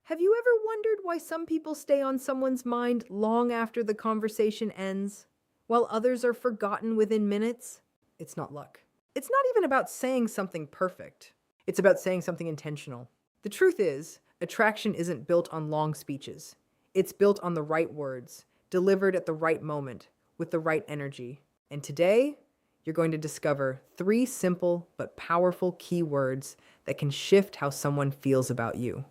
Have you ever wondered why some people stay on someone's mind long after the conversation ends, while others are forgotten within minutes? It's not luck. It's not even about saying something perfect. It's about saying something intentional. The truth is, attraction isn't built on long speeches. It's built on the right words, delivered at the right moment, with the right energy. And today, you're going to discover 3 simple but powerful key words that can shift how someone feels about you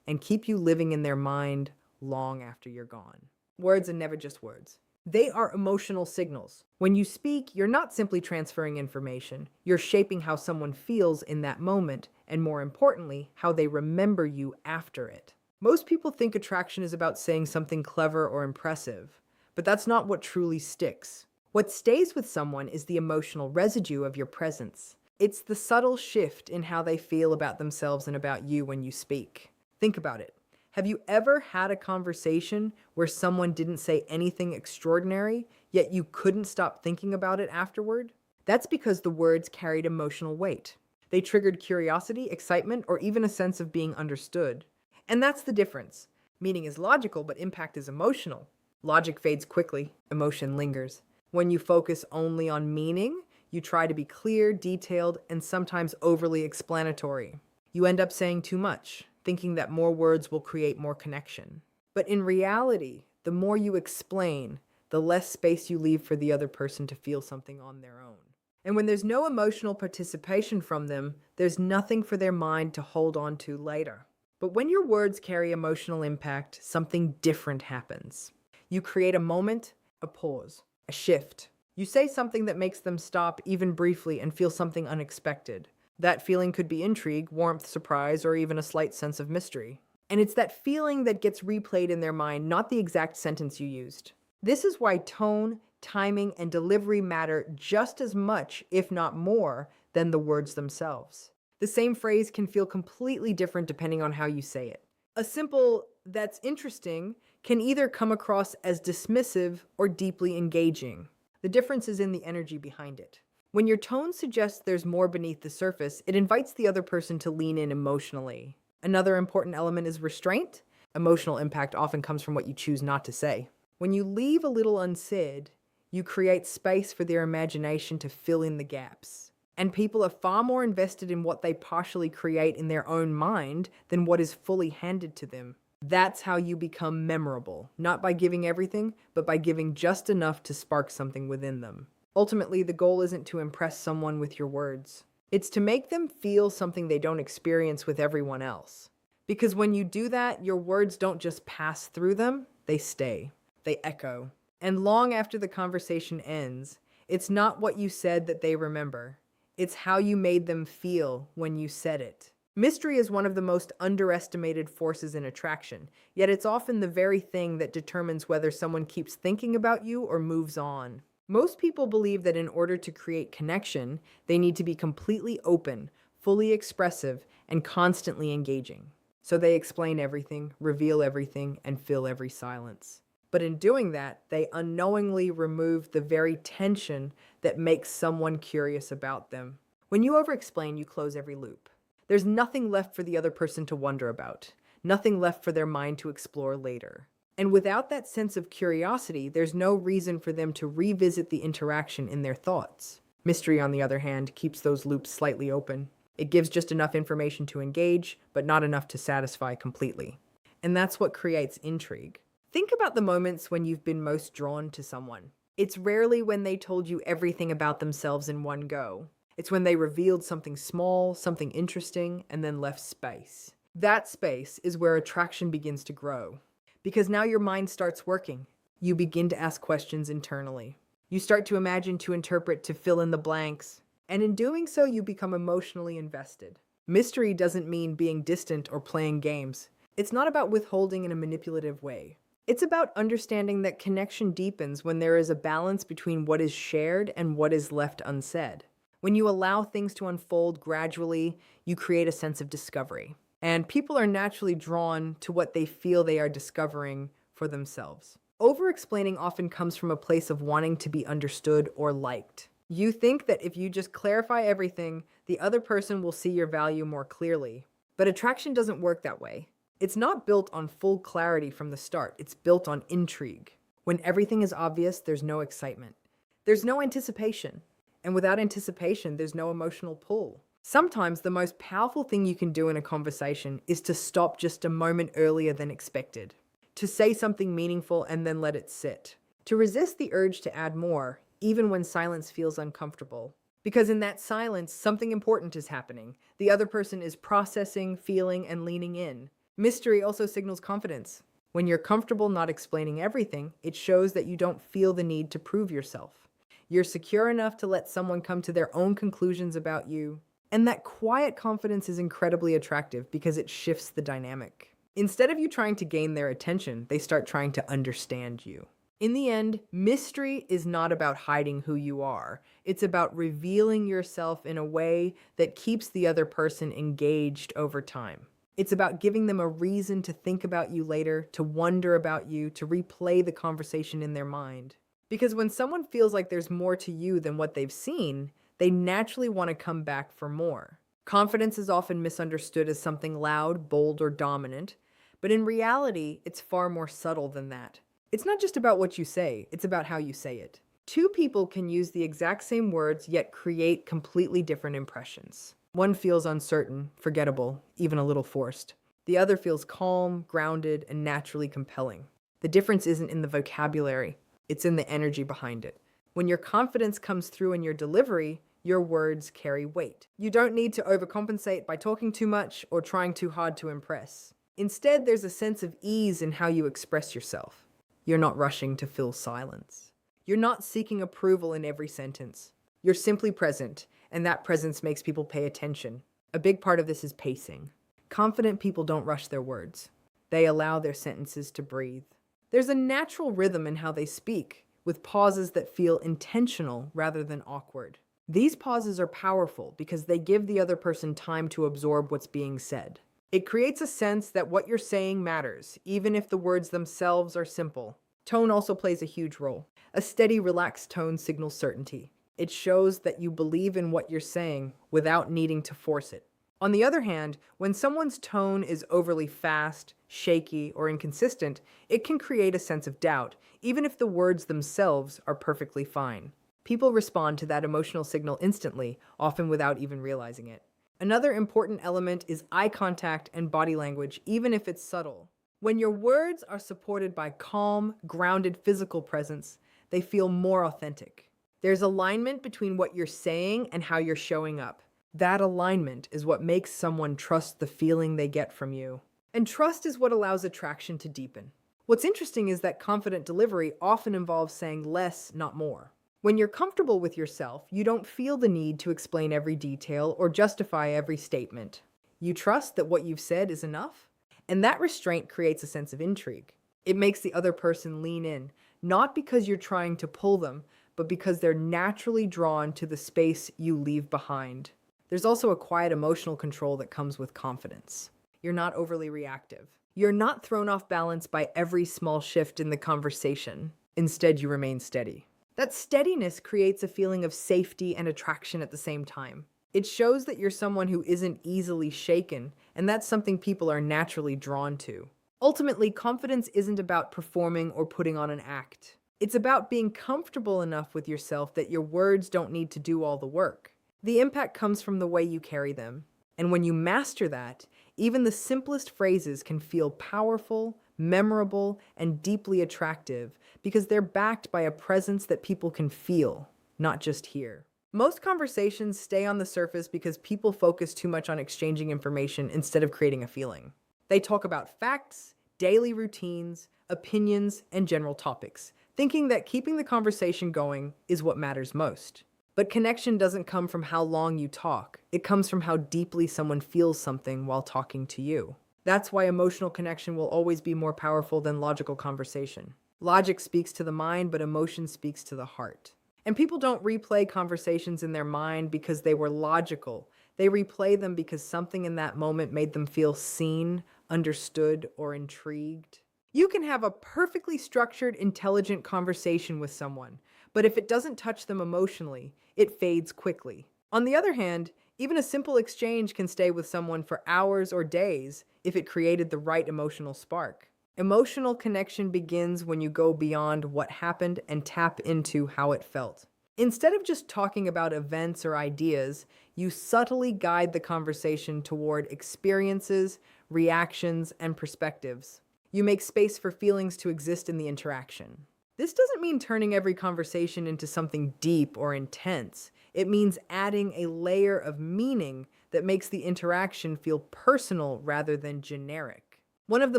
and keep you living in their mind long after you're gone. Words are never just words. They are emotional signals. When you speak, you're not simply transferring information. You're shaping how someone feels in that moment, and more importantly, how they remember you after it. Most people think attraction is about saying something clever or impressive, but that's not what truly sticks. What stays with someone is the emotional residue of your presence. It's the subtle shift in how they feel about themselves and about you when you speak. Think about it. Have you ever had a conversation where someone didn't say anything extraordinary, yet you couldn't stop thinking about it afterward? That's because the words carried emotional weight. They triggered curiosity, excitement, or even a sense of being understood. And that's the difference. Meaning is logical, but impact is emotional. Logic fades quickly, emotion lingers. When you focus only on meaning, you try to be clear, detailed, and sometimes overly explanatory. You end up saying too much, thinking that more words will create more connection. But in reality, the more you explain, the less space you leave for the other person to feel something on their own. And when there's no emotional participation from them, there's nothing for their mind to hold on to later. But when your words carry emotional impact, something different happens. You create a moment, a pause, a shift. You say something that makes them stop even briefly and feel something unexpected. That feeling could be intrigue, warmth, surprise, or even a slight sense of mystery. And it's that feeling that gets replayed in their mind, not the exact sentence you used. This is why tone, timing, and delivery matter just as much, if not more, than the words themselves. The same phrase can feel completely different depending on how you say it. A simple, "that's interesting," can either come across as dismissive or deeply engaging. The difference is in the energy behind it. When your tone suggests there's more beneath the surface, it invites the other person to lean in emotionally. Another important element is restraint. Emotional impact often comes from what you choose not to say. When you leave a little unsaid, you create space for their imagination to fill in the gaps. And people are far more invested in what they partially create in their own mind than what is fully handed to them. That's how you become memorable, not by giving everything, but by giving just enough to spark something within them. Ultimately, the goal isn't to impress someone with your words. It's to make them feel something they don't experience with everyone else. Because when you do that, your words don't just pass through them, they stay. They echo. And long after the conversation ends, it's not what you said that they remember. It's how you made them feel when you said it. Mystery is one of the most underestimated forces in attraction, yet it's often the very thing that determines whether someone keeps thinking about you or moves on. Most people believe that in order to create connection, they need to be completely open, fully expressive, and constantly engaging. So they explain everything, reveal everything, and fill every silence. But in doing that, they unknowingly remove the very tension that makes someone curious about them. When you over-explain, you close every loop. There's nothing left for the other person to wonder about, nothing left for their mind to explore later. And without that sense of curiosity, there's no reason for them to revisit the interaction in their thoughts. Mystery, on the other hand, keeps those loops slightly open. It gives just enough information to engage, but not enough to satisfy completely. And that's what creates intrigue. Think about the moments when you've been most drawn to someone. It's rarely when they told you everything about themselves in one go. It's when they revealed something small, something interesting, and then left space. That space is where attraction begins to grow. Because now your mind starts working. You begin to ask questions internally. You start to imagine, to interpret, to fill in the blanks. And in doing so, you become emotionally invested. Mystery doesn't mean being distant or playing games. It's not about withholding in a manipulative way. It's about understanding that connection deepens when there is a balance between what is shared and what is left unsaid. When you allow things to unfold gradually, you create a sense of discovery. And people are naturally drawn to what they feel they are discovering for themselves. Over-explaining often comes from a place of wanting to be understood or liked. You think that if you just clarify everything, the other person will see your value more clearly. But attraction doesn't work that way. It's not built on full clarity from the start, it's built on intrigue. When everything is obvious, there's no excitement. There's no anticipation. And without anticipation, there's no emotional pull. Sometimes the most powerful thing you can do in a conversation is to stop just a moment earlier than expected, to say something meaningful and then let it sit, to resist the urge to add more, even when silence feels uncomfortable. Because in that silence, something important is happening. The other person is processing, feeling, and leaning in. Mystery also signals confidence. When you're comfortable not explaining everything, it shows that you don't feel the need to prove yourself. You're secure enough to let someone come to their own conclusions about you. And that quiet confidence is incredibly attractive because it shifts the dynamic. Instead of you trying to gain their attention, they start trying to understand you. In the end, mystery is not about hiding who you are. It's about revealing yourself in a way that keeps the other person engaged over time. It's about giving them a reason to think about you later, to wonder about you, to replay the conversation in their mind. Because when someone feels like there's more to you than what they've seen, they naturally want to come back for more. Confidence is often misunderstood as something loud, bold, or dominant, but in reality, it's far more subtle than that. It's not just about what you say, it's about how you say it. Two people can use the exact same words yet create completely different impressions. One feels uncertain, forgettable, even a little forced. The other feels calm, grounded, and naturally compelling. The difference isn't in the vocabulary, it's in the energy behind it. When your confidence comes through in your delivery, your words carry weight. You don't need to overcompensate by talking too much or trying too hard to impress. Instead, there's a sense of ease in how you express yourself. You're not rushing to fill silence. You're not seeking approval in every sentence. You're simply present, and that presence makes people pay attention. A big part of this is pacing. Confident people don't rush their words. They allow their sentences to breathe. There's a natural rhythm in how they speak, with pauses that feel intentional rather than awkward. These pauses are powerful because they give the other person time to absorb what's being said. It creates a sense that what you're saying matters, even if the words themselves are simple. Tone also plays a huge role. A steady, relaxed tone signals certainty. It shows that you believe in what you're saying without needing to force it. On the other hand, when someone's tone is overly fast, shaky, or inconsistent, it can create a sense of doubt, even if the words themselves are perfectly fine. People respond to that emotional signal instantly, often without even realizing it. Another important element is eye contact and body language, even if it's subtle. When your words are supported by calm, grounded physical presence, they feel more authentic. There's alignment between what you're saying and how you're showing up. That alignment is what makes someone trust the feeling they get from you. And trust is what allows attraction to deepen. What's interesting is that confident delivery often involves saying less, not more. When you're comfortable with yourself, you don't feel the need to explain every detail or justify every statement. You trust that what you've said is enough, and that restraint creates a sense of intrigue. It makes the other person lean in, not because you're trying to pull them, but because they're naturally drawn to the space you leave behind. There's also a quiet emotional control that comes with confidence. You're not overly reactive. You're not thrown off balance by every small shift in the conversation. Instead, you remain steady. That steadiness creates a feeling of safety and attraction at the same time. It shows that you're someone who isn't easily shaken, and that's something people are naturally drawn to. Ultimately, confidence isn't about performing or putting on an act. It's about being comfortable enough with yourself that your words don't need to do all the work. The impact comes from the way you carry them. And when you master that, even the simplest phrases can feel powerful, memorable, and deeply attractive because they're backed by a presence that people can feel, not just hear. Most conversations stay on the surface because people focus too much on exchanging information instead of creating a feeling. They talk about facts, daily routines, opinions, and general topics, thinking that keeping the conversation going is what matters most. But connection doesn't come from how long you talk. It comes from how deeply someone feels something while talking to you. That's why emotional connection will always be more powerful than logical conversation. Logic speaks to the mind, but emotion speaks to the heart. And people don't replay conversations in their mind because they were logical. They replay them because something in that moment made them feel seen, understood, or intrigued. You can have a perfectly structured, intelligent conversation with someone, but if it doesn't touch them emotionally, it fades quickly. On the other hand, Even a simple exchange can stay with someone for hours or days if it created the right emotional spark. Emotional connection begins when you go beyond what happened and tap into how it felt. Instead of just talking about events or ideas, you subtly guide the conversation toward experiences, reactions, and perspectives. You make space for feelings to exist in the interaction. This doesn't mean turning every conversation into something deep or intense. It means adding a layer of meaning that makes the interaction feel personal rather than generic. One of the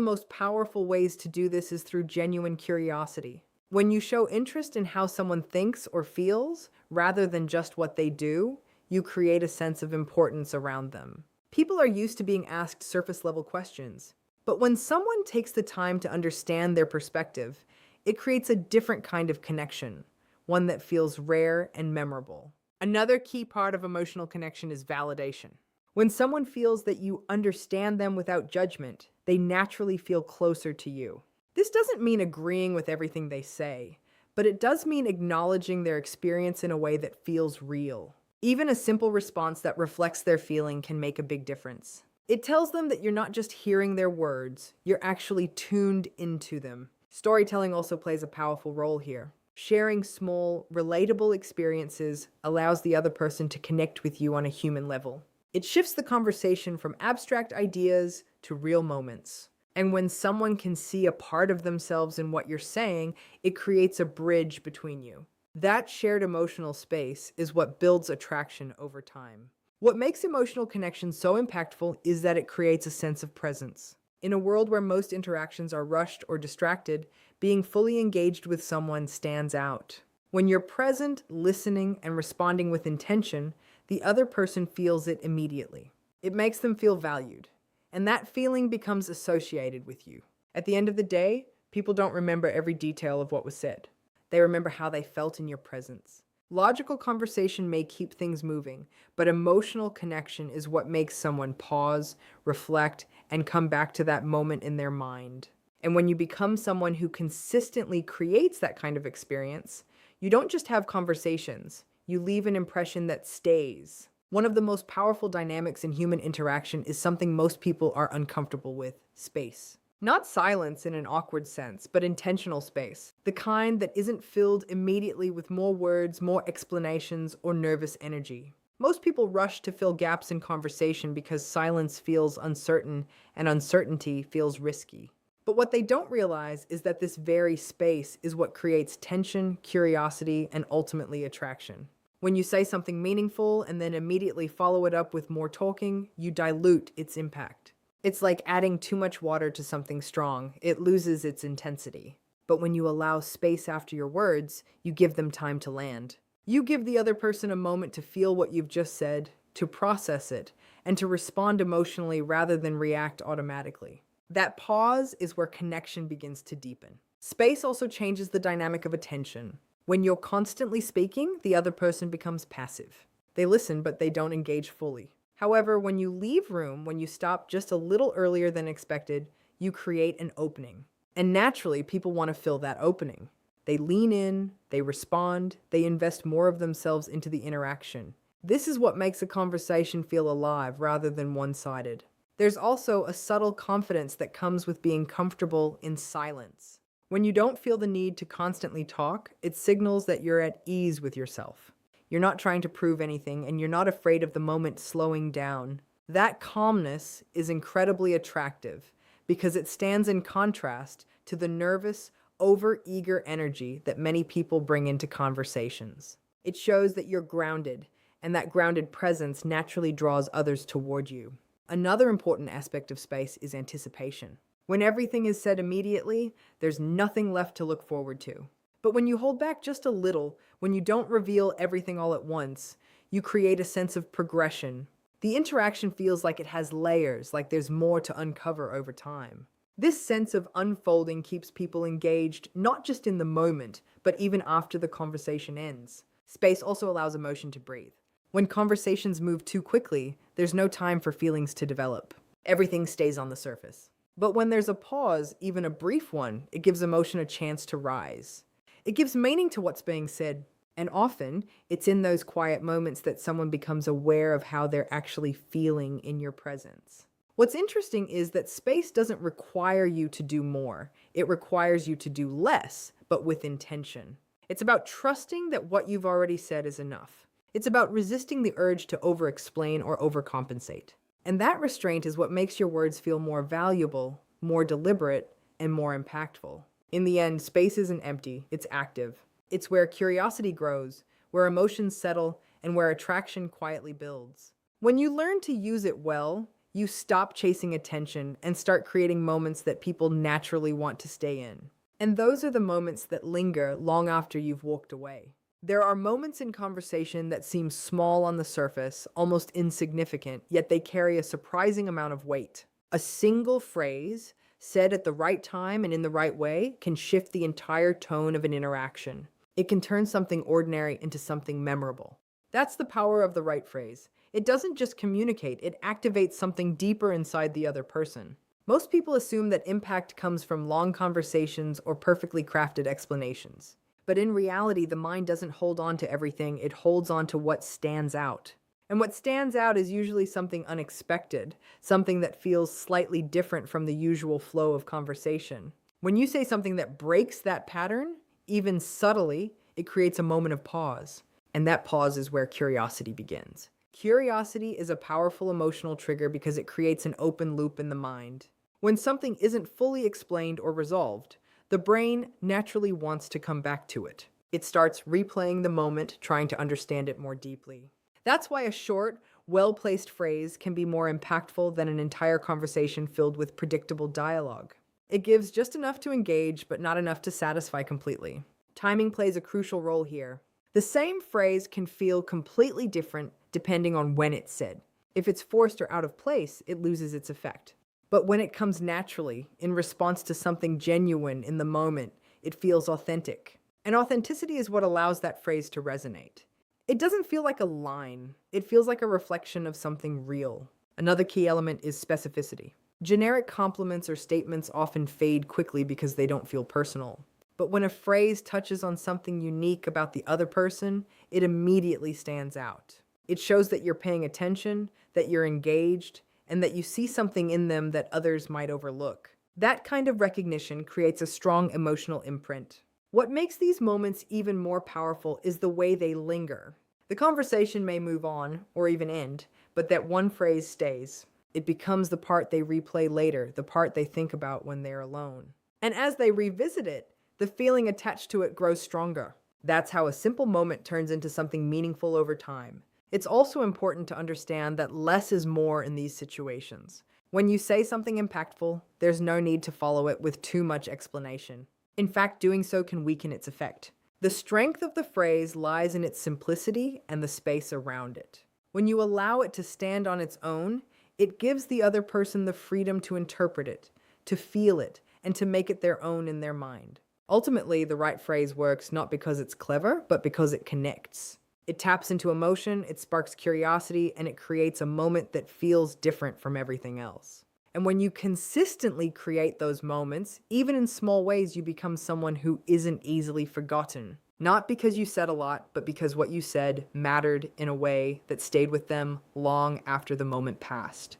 most powerful ways to do this is through genuine curiosity. When you show interest in how someone thinks or feels, rather than just what they do, you create a sense of importance around them. People are used to being asked surface-level questions, but when someone takes the time to understand their perspective, it creates a different kind of connection, one that feels rare and memorable. Another key part of emotional connection is validation. When someone feels that you understand them without judgment, they naturally feel closer to you. This doesn't mean agreeing with everything they say, but it does mean acknowledging their experience in a way that feels real. Even a simple response that reflects their feeling can make a big difference. It tells them that you're not just hearing their words, you're actually tuned into them. Storytelling also plays a powerful role here. Sharing small, relatable experiences allows the other person to connect with you on a human level. It shifts the conversation from abstract ideas to real moments. And when someone can see a part of themselves in what you're saying, it creates a bridge between you. That shared emotional space is what builds attraction over time. What makes emotional connection so impactful is that it creates a sense of presence. In a world where most interactions are rushed or distracted, being fully engaged with someone stands out. When you're present, listening, and responding with intention, the other person feels it immediately. It makes them feel valued, and that feeling becomes associated with you. At the end of the day, people don't remember every detail of what was said. They remember how they felt in your presence. Logical conversation may keep things moving, but emotional connection is what makes someone pause, reflect, and come back to that moment in their mind. And when you become someone who consistently creates that kind of experience, you don't just have conversations, you leave an impression that stays. One of the most powerful dynamics in human interaction is something most people are uncomfortable with: space. Not silence in an awkward sense, but intentional space. The kind that isn't filled immediately with more words, more explanations, or nervous energy. Most people rush to fill gaps in conversation because silence feels uncertain and uncertainty feels risky. But what they don't realize is that this very space is what creates tension, curiosity, and ultimately attraction. When you say something meaningful and then immediately follow it up with more talking, you dilute its impact. It's like adding too much water to something strong. It loses its intensity. But when you allow space after your words, you give them time to land. You give the other person a moment to feel what you've just said, to process it, and to respond emotionally rather than react automatically. That pause is where connection begins to deepen. Space also changes the dynamic of attention. When you're constantly speaking, the other person becomes passive. They listen, but they don't engage fully. However, when you leave room, when you stop just a little earlier than expected, you create an opening. And naturally, people want to fill that opening. They lean in, they respond, they invest more of themselves into the interaction. This is what makes a conversation feel alive rather than one-sided. There's also a subtle confidence that comes with being comfortable in silence. When you don't feel the need to constantly talk, it signals that you're at ease with yourself. You're not trying to prove anything, and you're not afraid of the moment slowing down. That calmness is incredibly attractive because it stands in contrast to the nervous, over-eager energy that many people bring into conversations. It shows that you're grounded, and that grounded presence naturally draws others toward you. Another important aspect of space is anticipation. When everything is said immediately, there's nothing left to look forward to. But when you hold back just a little, when you don't reveal everything all at once, you create a sense of progression. The interaction feels like it has layers, like there's more to uncover over time. This sense of unfolding keeps people engaged, not just in the moment, but even after the conversation ends. Space also allows emotion to breathe. When conversations move too quickly, there's no time for feelings to develop. Everything stays on the surface. But when there's a pause, even a brief one, it gives emotion a chance to rise. It gives meaning to what's being said. And often, it's in those quiet moments that someone becomes aware of how they're actually feeling in your presence. What's interesting is that space doesn't require you to do more. It requires you to do less, but with intention. It's about trusting that what you've already said is enough. It's about resisting the urge to over-explain or overcompensate. And that restraint is what makes your words feel more valuable, more deliberate, and more impactful. In the end, space isn't empty, it's active. It's where curiosity grows, where emotions settle, and where attraction quietly builds. When you learn to use it well, you stop chasing attention and start creating moments that people naturally want to stay in. And those are the moments that linger long after you've walked away. There are moments in conversation that seem small on the surface, almost insignificant, yet they carry a surprising amount of weight. A single phrase, said at the right time and in the right way, can shift the entire tone of an interaction. It can turn something ordinary into something memorable. That's the power of the right phrase. It doesn't just communicate, it activates something deeper inside the other person. Most people assume that impact comes from long conversations or perfectly crafted explanations. But in reality, the mind doesn't hold on to everything, it holds on to what stands out. And what stands out is usually something unexpected, something that feels slightly different from the usual flow of conversation. When you say something that breaks that pattern, even subtly, it creates a moment of pause. And that pause is where curiosity begins. Curiosity is a powerful emotional trigger because it creates an open loop in the mind. When something isn't fully explained or resolved, the brain naturally wants to come back to it. It starts replaying the moment, trying to understand it more deeply. That's why a short, well-placed phrase can be more impactful than an entire conversation filled with predictable dialogue. It gives just enough to engage, but not enough to satisfy completely. Timing plays a crucial role here. The same phrase can feel completely different depending on when it's said. If it's forced or out of place, it loses its effect. But when it comes naturally, in response to something genuine in the moment, it feels authentic. And authenticity is what allows that phrase to resonate. It doesn't feel like a line. It feels like a reflection of something real. Another key element is specificity. Generic compliments or statements often fade quickly because they don't feel personal. But when a phrase touches on something unique about the other person, it immediately stands out. It shows that you're paying attention, that you're engaged, and that you see something in them that others might overlook. That kind of recognition creates a strong emotional imprint. What makes these moments even more powerful is the way they linger. The conversation may move on, or even end, but that one phrase stays. It becomes the part they replay later, the part they think about when they're alone. And as they revisit it, the feeling attached to it grows stronger. That's how a simple moment turns into something meaningful over time. It's also important to understand that less is more in these situations. When you say something impactful, there's no need to follow it with too much explanation. In fact, doing so can weaken its effect. The strength of the phrase lies in its simplicity and the space around it. When you allow it to stand on its own, it gives the other person the freedom to interpret it, to feel it, and to make it their own in their mind. Ultimately, the right phrase works not because it's clever, but because it connects. It taps into emotion, it sparks curiosity, and it creates a moment that feels different from everything else. And when you consistently create those moments, even in small ways, you become someone who isn't easily forgotten. Not because you said a lot, but because what you said mattered in a way that stayed with them long after the moment passed.